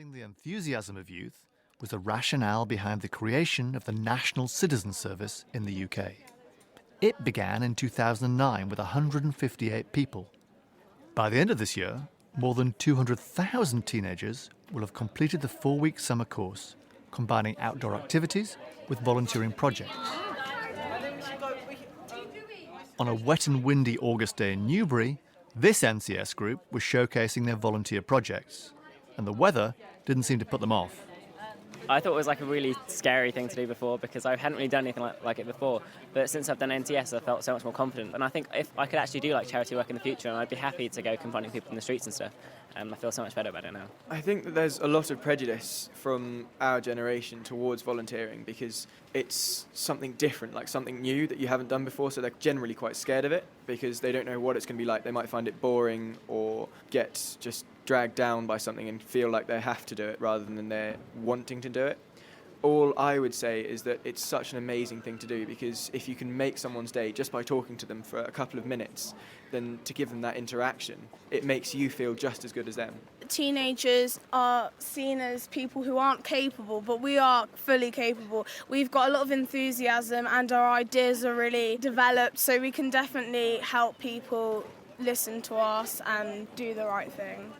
Harnessing the enthusiasm of youth was the rationale behind the creation of the National Citizen Service in the UK. It began in 2009 with 158 people. By the end of this year, more than 200,000 teenagers will have completed the 4-week summer course, combining outdoor activities with volunteering projects. On a wet and windy August day in Newbury, this NCS group was showcasing their volunteer projects, and the weather didn't seem to put them off. I thought it was like a really scary thing to do before because I hadn't really done anything like it before. But since I've done NTS, I felt so much more confident. And I think if I could actually do like charity work in the future, I'd be happy to go confronting people in the streets and stuff. I feel so much better about it now. I think that there's a lot of prejudice from our generation towards volunteering because it's something different, like something new that you haven't done before, so they're generally quite scared of it because they don't know what it's going to be like. They might find it boring or get just dragged down by something and feel like they have to do it rather than they're wanting to do it. All I would say is that it's such an amazing thing to do because if you can make someone's day just by talking to them for a couple of minutes, then to give them that interaction, it makes you feel just as good as them. Teenagers are seen as people who aren't capable, but we are fully capable. We've got a lot of enthusiasm and our ideas are really developed, so we can definitely help people listen to us and do the right thing.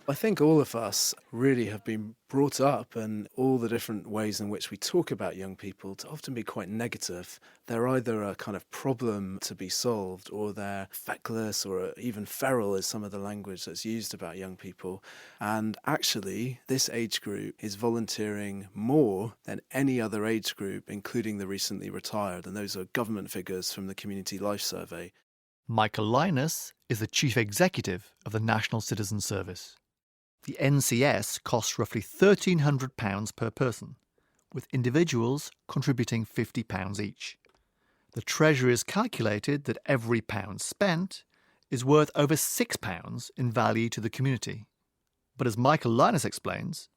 I think all of us really have been brought up, and all the different ways in which we talk about young people to often be quite negative. They're either a kind of problem to be solved, or they're feckless, or even feral is some of the language that's used about young people. And actually, this age group is volunteering more than any other age group, including the recently retired. And those are government figures from the Community Life Survey. Michael Lynas is the chief executive of the National Citizen Service. The NCS costs roughly £1,300 per person, with individuals contributing £50 each. The Treasury has calculated that every pound spent is worth over £6 in value to the community. But as Michael Lynas explains,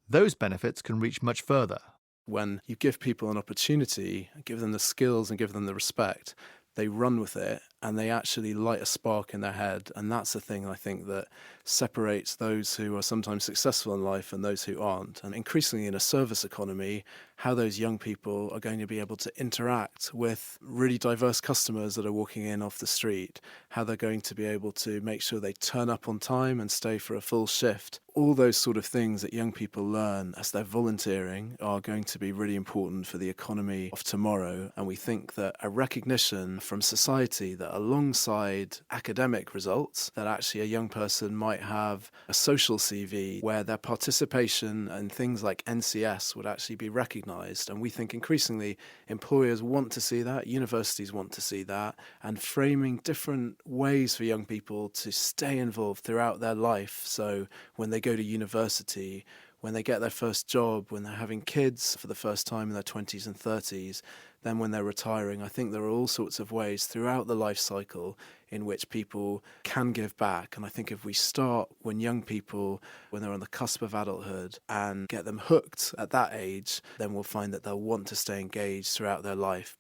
those benefits can reach much further. When you give people an opportunity, give them the skills and give them the respect, they run with it and they actually light a spark in their head. And that's the thing I think that separates those who are sometimes successful in life and those who aren't. And increasingly in a service economy, how those young people are going to be able to interact with really diverse customers that are walking in off the street, how they're going to be able to make sure they turn up on time and stay for a full shift. All those sort of things that young people learn as they're volunteering are going to be really important for the economy of tomorrow. And we think that a recognition from society that alongside academic results, that actually a young person might have a social CV where their participation in things like NCS would actually be recognised. And we think increasingly employers want to see that, universities want to see that, and framing different ways for young people to stay involved throughout their life. So when they go to university, when they get their first job, when they're having kids for the first time in their 20s and 30s, then when they're retiring, I think there are all sorts of ways throughout the life cycle in which people can give back. And I think if we start when young people, when they're on the cusp of adulthood, and get them hooked at that age, then we'll find that they'll want to stay engaged throughout their life.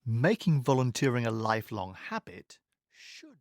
Making volunteering a lifelong habit should